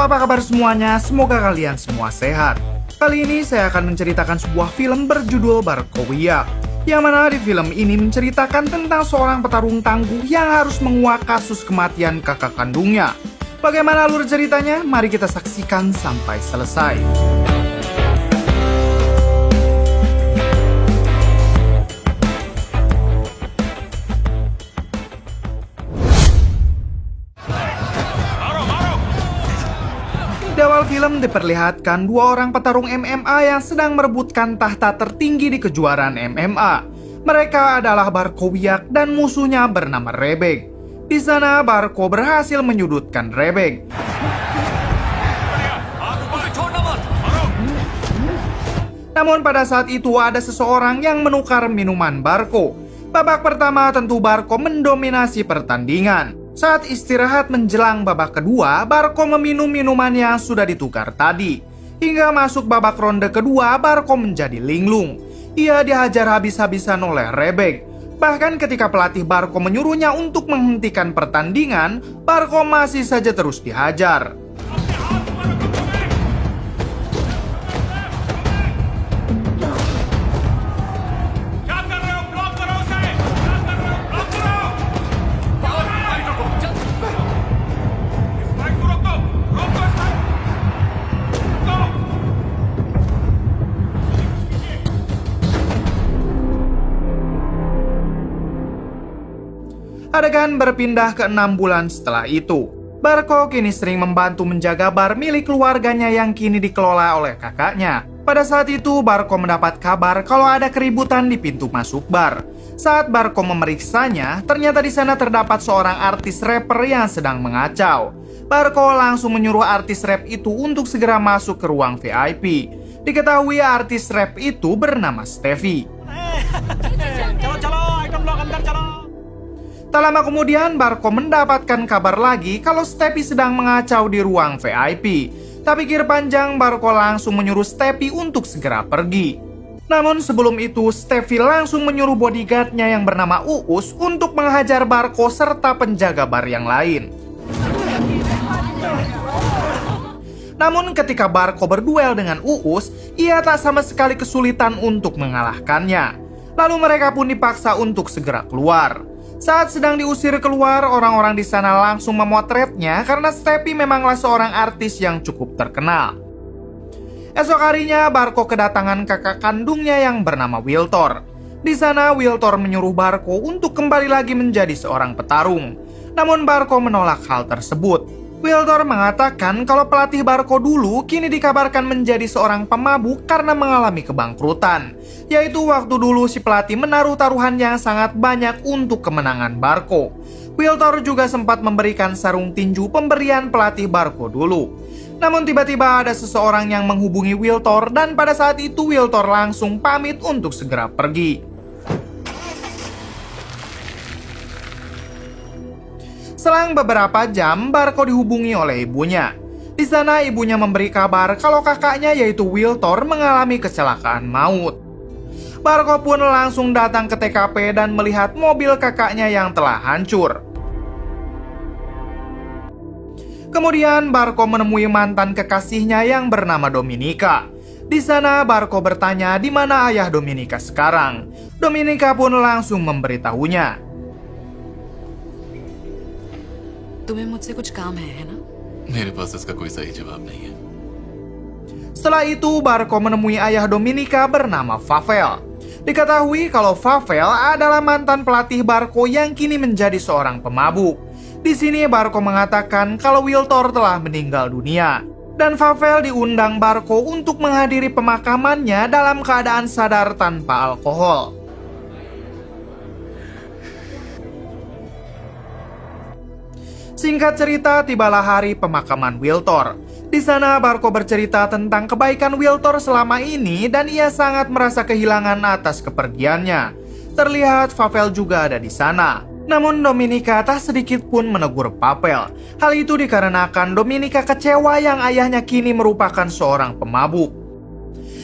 Halo, apa kabar semuanya? Semoga kalian semua sehat. Kali ini saya akan menceritakan sebuah film berjudul Barkowiak, yang mana di film ini menceritakan tentang seorang petarung tangguh yang harus menguak kasus kematian kakak kandungnya. Bagaimana alur ceritanya? Mari kita saksikan sampai selesai. Di awal film diperlihatkan dua orang petarung MMA yang sedang merebutkan tahta tertinggi di kejuaraan MMA. Mereka adalah Barkowiak dan musuhnya bernama Rebek. Di sana Barko berhasil menyudutkan Rebek. Namun pada saat itu ada seseorang yang menukar minuman Barko. Babak pertama tentu Barko mendominasi pertandingan. Saat istirahat menjelang babak kedua, Barko meminum minuman yang sudah ditukar tadi. Hingga masuk babak ronde kedua, Barko menjadi linglung. Ia dihajar habis-habisan oleh Rebek. Bahkan ketika pelatih Barko menyuruhnya untuk menghentikan pertandingan, Barko masih saja terus dihajar. Adegan berpindah ke 6 bulan setelah itu. Barko kini sering membantu menjaga bar milik keluarganya yang kini dikelola oleh kakaknya. Pada saat itu, Barko mendapat kabar kalau ada keributan di pintu masuk bar. Saat Barko memeriksanya, ternyata di sana terdapat seorang artis rapper yang sedang mengacau. Barko langsung menyuruh artis rap itu untuk segera masuk ke ruang VIP. Diketahui artis rap itu bernama Steffi. Tak lama kemudian, Barko mendapatkan kabar lagi kalau Steffi sedang mengacau di ruang VIP. Tak pikir panjang, Barko langsung menyuruh Steffi untuk segera pergi. Namun sebelum itu, Steffi langsung menyuruh bodyguardnya yang bernama Uus untuk menghajar Barko serta penjaga bar yang lain. Namun ketika Barko berduel dengan Uus, ia tak sama sekali kesulitan untuk mengalahkannya. Lalu mereka pun dipaksa untuk segera keluar. Saat sedang diusir keluar, orang-orang di sana langsung memotretnya karena Steffi memanglah seorang artis yang cukup terkenal. Esok harinya, Barko kedatangan kakak kandungnya yang bernama Wiltor. Di sana, Wiltor menyuruh Barko untuk kembali lagi menjadi seorang petarung. Namun Barko menolak hal tersebut. Wiltor mengatakan kalau pelatih Barko dulu kini dikabarkan menjadi seorang pemabuk karena mengalami kebangkrutan. Yaitu waktu dulu si pelatih menaruh taruhan yang sangat banyak untuk kemenangan Barko. Wiltor juga sempat memberikan sarung tinju pemberian pelatih Barko dulu. Namun tiba-tiba ada seseorang yang menghubungi Wiltor dan pada saat itu Wiltor langsung pamit untuk segera pergi. Selang beberapa jam, Barko dihubungi oleh ibunya. Di sana ibunya memberi kabar kalau kakaknya yaitu Wiltor mengalami kecelakaan maut. Barko pun langsung datang ke TKP dan melihat mobil kakaknya yang telah hancur. Kemudian Barko menemui mantan kekasihnya yang bernama Dominika. Di sana Barko bertanya di mana ayah Dominika sekarang. Dominika pun langsung memberitahunya. तुम्हें मुझसे कुछ काम है ना? मेरे पास इसका कोई सही जवाब नहीं है. Setelah itu, Barko menemui ayah Dominika bernama Favel. Diketahui kalau Favel adalah mantan pelatih Barko yang kini menjadi seorang pemabuk. Di sini Barko mengatakan kalau Wiltor telah meninggal dunia. Dan Favel diundang Barko untuk menghadiri pemakamannya dalam keadaan sadar tanpa alkohol. Singkat cerita, tibalah hari pemakaman Wiltor. Di sana Barko bercerita tentang kebaikan Wiltor selama ini dan ia sangat merasa kehilangan atas kepergiannya. Terlihat Favel juga ada di sana. Namun Dominika tak sedikit pun menegur Pavel. Hal itu dikarenakan Dominika kecewa yang ayahnya kini merupakan seorang pemabuk.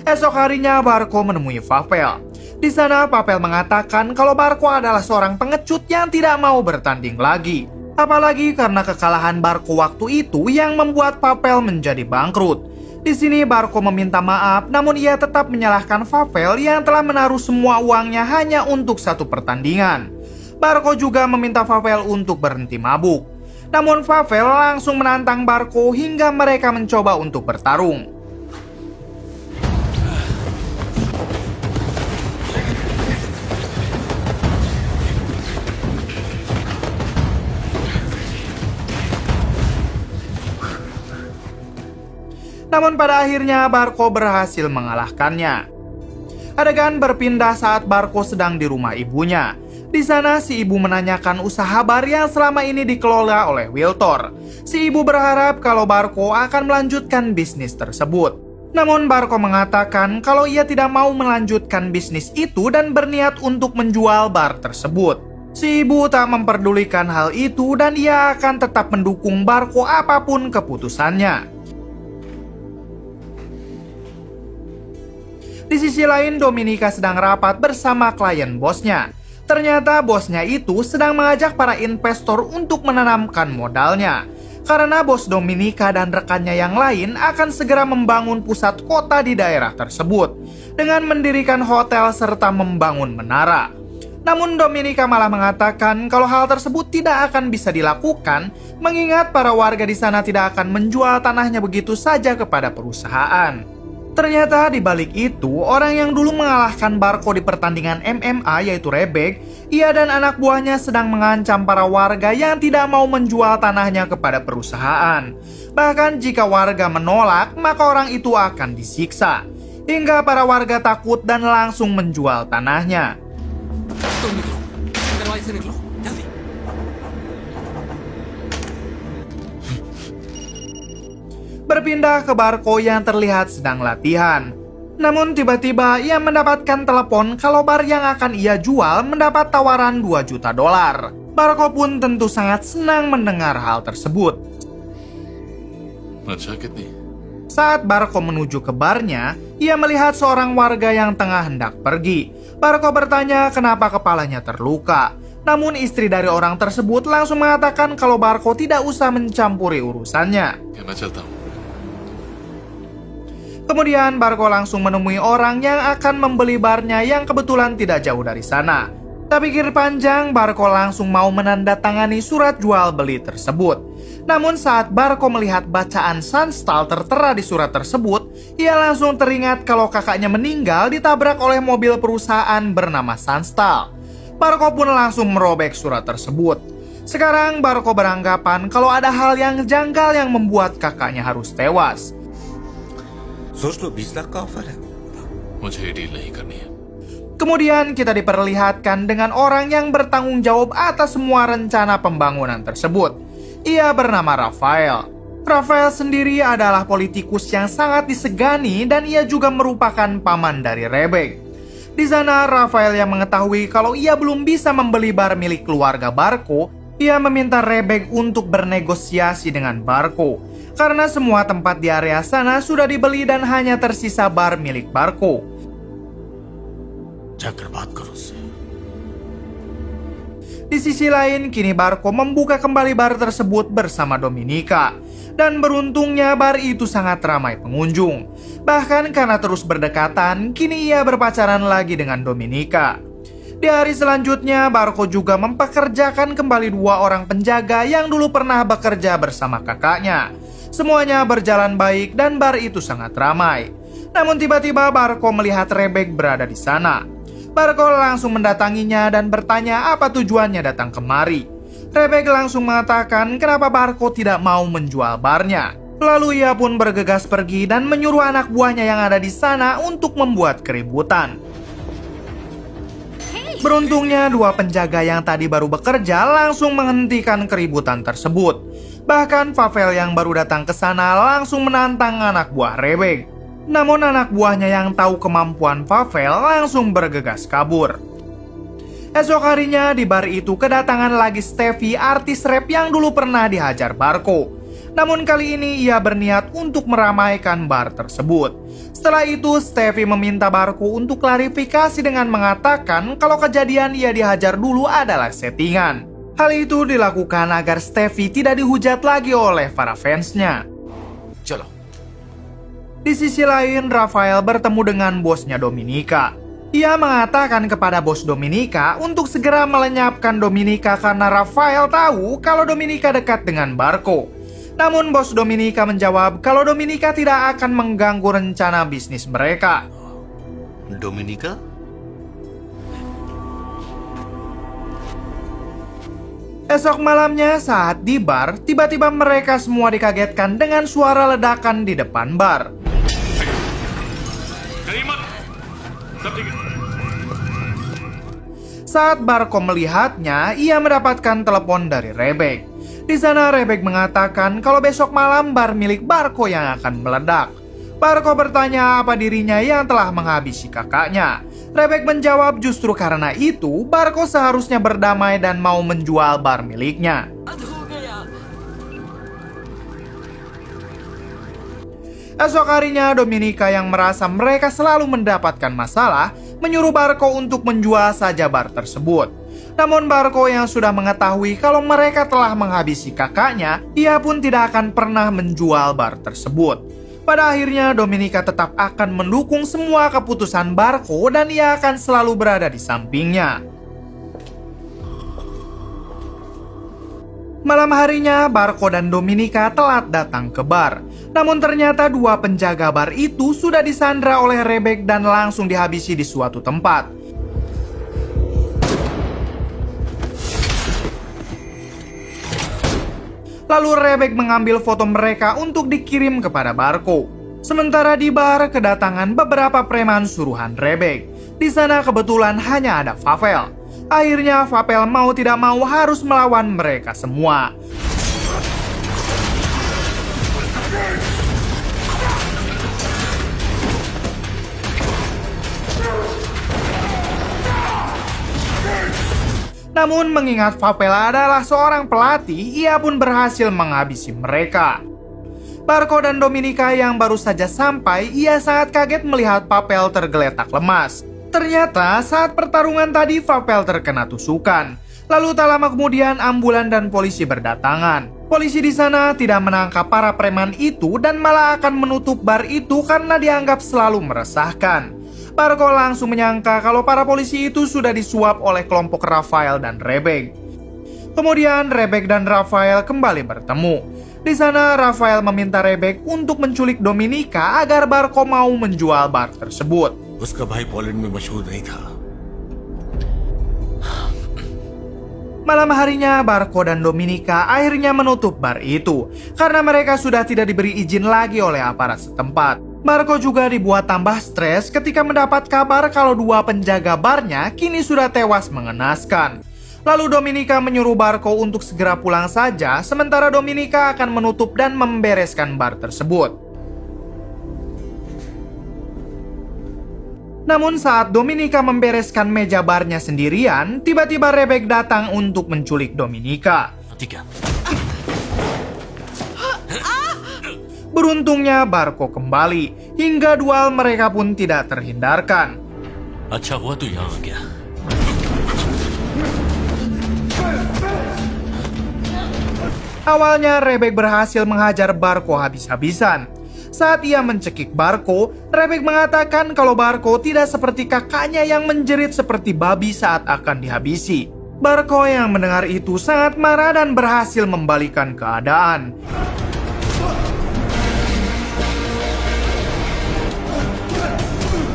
Esok harinya Barko menemui Pavel. Di sana Pavel mengatakan kalau Barko adalah seorang pengecut yang tidak mau bertanding lagi. Apalagi karena kekalahan Barco waktu itu yang membuat Pavel menjadi bangkrut. Di sini Barco meminta maaf, namun ia tetap menyalahkan Pavel yang telah menaruh semua uangnya hanya untuk satu pertandingan. Barco juga meminta Pavel untuk berhenti mabuk. Namun Pavel langsung menantang Barco hingga mereka mencoba untuk bertarung. Namun pada akhirnya Barco berhasil mengalahkannya. Adegan berpindah saat Barco sedang di rumah ibunya. Di sana si ibu menanyakan usaha bar yang selama ini dikelola oleh Wiltor. Si ibu berharap kalau Barco akan melanjutkan bisnis tersebut. Namun Barco mengatakan kalau ia tidak mau melanjutkan bisnis itu dan berniat untuk menjual bar tersebut. Si ibu tak memperdulikan hal itu dan ia akan tetap mendukung Barco apapun keputusannya. Di sisi lain, Dominika sedang rapat bersama klien bosnya. Ternyata bosnya itu sedang mengajak para investor untuk menanamkan modalnya. Karena bos Dominika dan rekannya yang lain akan segera membangun pusat kota di daerah tersebut dengan mendirikan hotel serta membangun menara. Namun Dominika malah mengatakan kalau hal tersebut tidak akan bisa dilakukan mengingat para warga di sana tidak akan menjual tanahnya begitu saja kepada perusahaan. Ternyata di balik itu, orang yang dulu mengalahkan Barco di pertandingan MMA yaitu Rebek, ia dan anak buahnya sedang mengancam para warga yang tidak mau menjual tanahnya kepada perusahaan. Bahkan jika warga menolak, maka orang itu akan disiksa. Hingga para warga takut dan langsung menjual tanahnya. तुम निकलो, दरवाजे से निकलो, जल्दी। Berpindah ke Barco yang terlihat sedang latihan. Namun tiba-tiba ia mendapatkan telepon kalau bar yang akan ia jual mendapat tawaran 2 juta dolar. Barco pun tentu sangat senang mendengar hal tersebut. अच्छा कितनी? Saat Barco menuju ke barnya, ia melihat seorang warga yang tengah hendak pergi. Barco bertanya kenapa kepalanya terluka. Namun istri dari orang tersebut langsung mengatakan kalau Barco tidak usah mencampuri urusannya. क्या मैं चलता हूँ? Kemudian Barco langsung menemui orang yang akan membeli barnya yang kebetulan tidak jauh dari sana. Tak pikir panjang, Barco langsung mau menandatangani surat jual beli tersebut. Namun saat Barco melihat bacaan Sanstal tertera di surat tersebut, ia langsung teringat kalau kakaknya meninggal ditabrak oleh mobil perusahaan bernama Sanstal. Barco pun langsung merobek surat tersebut. Sekarang Barco beranggapan kalau ada hal yang janggal yang membuat kakaknya harus tewas. सोच लो 20 लाख का ऑफर है। मुझे ये डील नहीं करनी है। Kemudian kita diperlihatkan dengan orang yang bertanggung jawab atas semua rencana pembangunan tersebut. Ia bernama Rafael. Rafael sendiri adalah politikus yang sangat disegani dan ia juga merupakan paman dari Rebek. Di sana Rafael yang mengetahui kalau ia belum bisa membeli bar milik keluarga Barco, ia meminta Rebek untuk bernegosiasi dengan Barco. Karena semua tempat di area sana sudah dibeli dan hanya tersisa bar milik Barco. जाकर बात करो उससे। Di sisi lain, kini Barco membuka kembali bar tersebut bersama Dominika. Dan beruntungnya bar itu sangat ramai pengunjung. Bahkan karena terus berdekatan, kini ia berpacaran lagi dengan Dominika. Di hari selanjutnya, Barco juga mempekerjakan kembali 2 orang penjaga yang dulu pernah bekerja bersama kakaknya. Semuanya berjalan baik dan bar itu sangat ramai. Namun tiba-tiba Barco melihat Rebek berada di sana. Barco langsung mendatanginya dan bertanya apa tujuannya datang kemari. Rebek langsung mengatakan kenapa Barco tidak mau menjual barnya. Lalu ia pun bergegas pergi dan menyuruh anak buahnya yang ada di sana untuk membuat keributan. Beruntungnya 2 penjaga yang tadi baru bekerja langsung menghentikan keributan tersebut. Bahkan Pavel yang baru datang ke sana langsung menantang anak buah Rebek. Namun anak buahnya yang tahu kemampuan Pavel langsung bergegas kabur. Esok harinya di bar itu kedatangan lagi Steffi, artis rap yang dulu pernah dihajar Barco. Namun kali ini ia berniat untuk meramaikan bar tersebut. Setelah itu Steffi meminta Barco untuk klarifikasi dengan mengatakan kalau kejadian ia dihajar dulu adalah settingan. Hal itu dilakukan agar Steffi tidak dihujat lagi oleh para fansnya. चलो Di sisi lain, Rafael bertemu dengan bosnya Dominika. Ia mengatakan kepada bos Dominika untuk segera melenyapkan Dominika karena Rafael tahu kalau Dominika dekat dengan Barco. Namun bos Dominika menjawab kalau Dominika tidak akan mengganggu rencana bisnis mereka. Dominica Esok malamnya saat di bar, tiba-tiba mereka semua dikagetkan dengan suara ledakan di depan bar. Saat Barco melihatnya, ia mendapatkan telepon dari Rebek. Di sana Rebek mengatakan kalau besok malam bar milik Barco yang akan meledak. Barco bertanya apa dirinya yang telah menghabisi kakaknya. Rebek menjawab justru karena itu Barco seharusnya berdamai dan mau menjual bar miliknya. Esok harinya Dominika yang merasa mereka selalu mendapatkan masalah menyuruh Barco untuk menjual saja bar tersebut. Namun Barco yang sudah mengetahui kalau mereka telah menghabisi kakaknya, ia pun tidak akan pernah menjual bar tersebut. Pada akhirnya Dominika tetap akan mendukung semua keputusan Barco dan ia akan selalu berada di sampingnya. Malam harinya, Barco dan Dominika telat datang ke bar. Namun ternyata dua penjaga bar itu sudah disandra oleh Rebek dan langsung dihabisi di suatu tempat. Lalu Rebek mengambil foto mereka untuk dikirim kepada Barco. Sementara di bar kedatangan beberapa preman suruhan Rebek. Di sana kebetulan hanya ada Pavel. Akhirnya Pavel mau tidak mau harus melawan mereka semua. Namun mengingat Pavel adalah seorang pelatih, ia pun berhasil menghabisi mereka. Barco dan Dominika yang baru saja sampai, ia sangat kaget melihat Pavel tergeletak lemas. Ternyata saat pertarungan tadi Pavel terkena tusukan. Lalu tak lama kemudian ambulan dan polisi berdatangan. Polisi di sana tidak menangkap para preman itu dan malah akan menutup bar itu karena dianggap selalu meresahkan. Barco langsung menyangka kalau para polisi itu sudah disuap oleh kelompok Rafael dan Rebek. Kemudian Rebek dan Rafael kembali bertemu. Di sana Rafael meminta Rebek untuk menculik Dominika agar Barco mau menjual bar tersebut. उसका भाई पोलैंड में मशहूर नहीं था। Malam harinya Barco dan Dominika akhirnya menutup bar itu karena mereka sudah tidak diberi izin lagi oleh aparat setempat. Barco juga dibuat tambah stres ketika mendapat kabar kalau dua penjaga barnya kini sudah tewas mengenaskan. Lalu Dominika menyuruh Barco untuk segera pulang saja, sementara Dominika akan menutup dan membereskan bar tersebut. Namun saat Dominika membereskan meja barnya sendirian, tiba-tiba Rebek datang untuk menculik Dominika. ठीक है Beruntungnya Barco kembali, hingga duel mereka pun tidak terhindarkan. अच्छा हुआ तू यहाँ आ गया Awalnya Rebek berhasil menghajar Barco habis-habisan. Saat ia mencekik Barco, Rebek mengatakan kalau Barco tidak seperti kakaknya yang menjerit seperti babi saat akan dihabisi. Barco yang mendengar itu sangat marah dan berhasil membalikan keadaan.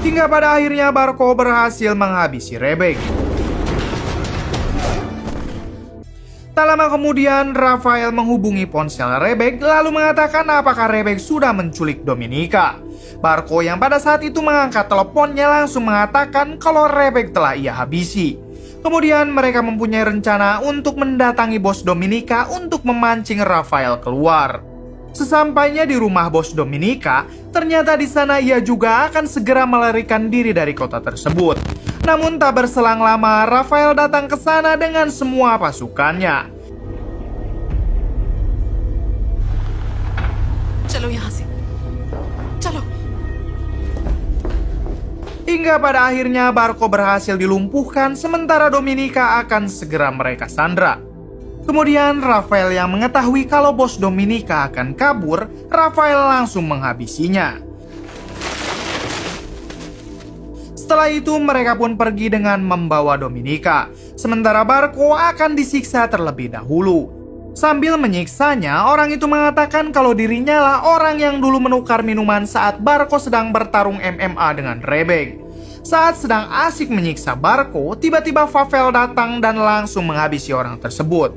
Hingga pada akhirnya Barco berhasil menghabisi Rebek. Tak lama kemudian, Rafael menghubungi ponsel Rebek lalu mengatakan apakah Rebek sudah menculik Dominika. Barco yang pada saat itu mengangkat teleponnya langsung mengatakan kalau Rebek telah ia habisi. Kemudian mereka mempunyai rencana untuk mendatangi bos Dominika untuk memancing Rafael keluar. Sesampainya di rumah bos Dominika, ternyata di sana ia juga akan segera melarikan diri dari kota tersebut. Namun tak berselang lama, Rafael datang ke sana dengan semua pasukannya. चलो यहाँ से चलो Hingga pada akhirnya Barco berhasil dilumpuhkan sementara Dominika akan segera mereka sandra. Kemudian Rafael yang mengetahui kalau bos Dominika akan kabur, Rafael langsung menghabisinya. Setelah itu mereka pun pergi dengan membawa Dominika, sementara Barco akan disiksa terlebih dahulu. Sambil menyiksanya, orang itu mengatakan kalau dirinya lah orang yang dulu menukar minuman saat Barco sedang bertarung MMA dengan Rebek. Saat sedang asik menyiksa Barco, tiba-tiba Pavel datang dan langsung menghabisi orang tersebut.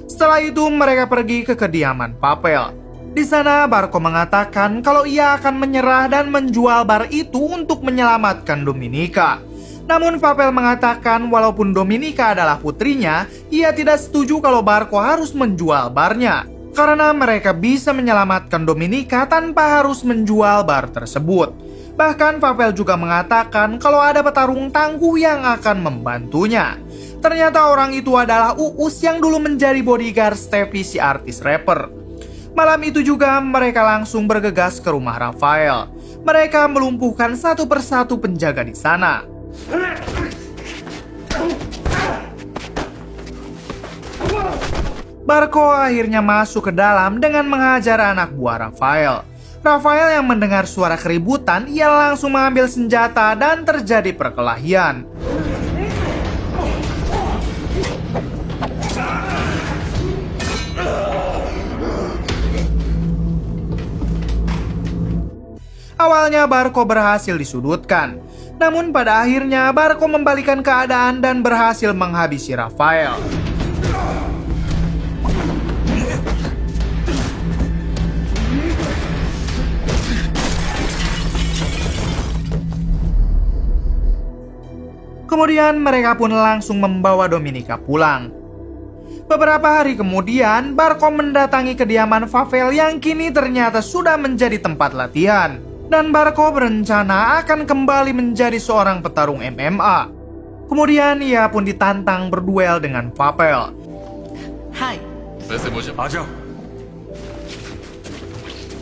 Setelah itu mereka pergi ke kediaman Pavel. Di sana Barco mengatakan kalau ia akan menyerah dan menjual bar itu untuk menyelamatkan Dominika. Namun Pavel mengatakan walaupun Dominika adalah putrinya, ia tidak setuju kalau Barco harus menjual barnya. Karena mereka bisa menyelamatkan Dominika tanpa harus menjual bar tersebut. Bahkan Pavel juga mengatakan kalau ada petarung tangguh yang akan membantunya. Ternyata orang itu adalah Uus yang dulu menjadi bodyguard Steffi si artis rapper. Malam itu juga mereka langsung bergegas ke rumah Rafael. Mereka melumpuhkan satu persatu penjaga di sana. Barco akhirnya masuk ke dalam dengan menghajar anak buah Rafael. Rafael yang mendengar suara keributan, ia langsung mengambil senjata dan terjadi perkelahian. Awalnya Barco berhasil disudutkan, namun pada akhirnya Barco membalikan keadaan dan berhasil menghabisi Rafael. Kemudian mereka pun langsung membawa Dominika pulang. Beberapa hari kemudian, Barco mendatangi kediaman Pavel yang kini ternyata sudah menjadi tempat latihan. Dan Barco berencana akan kembali menjadi seorang petarung MMA. Kemudian ia pun ditantang berduel dengan Pavel. Hai. वैसे मुझे आ जाओ.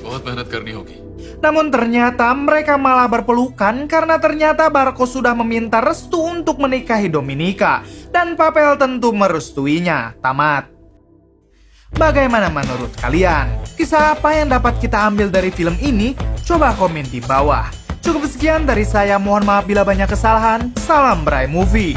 बहुत मेहनत करनी होगी. Namun ternyata mereka malah berpelukan karena ternyata Barco sudah meminta restu untuk menikahi Dominika. Dan Pavel tentu merestuinya. Tamat. Bagaimana menurut kalian? Kisah apa yang dapat kita ambil dari film ini? Coba komen di bawah. Cukup sekian dari saya, mohon maaf bila banyak kesalahan. Salam Bray Movie.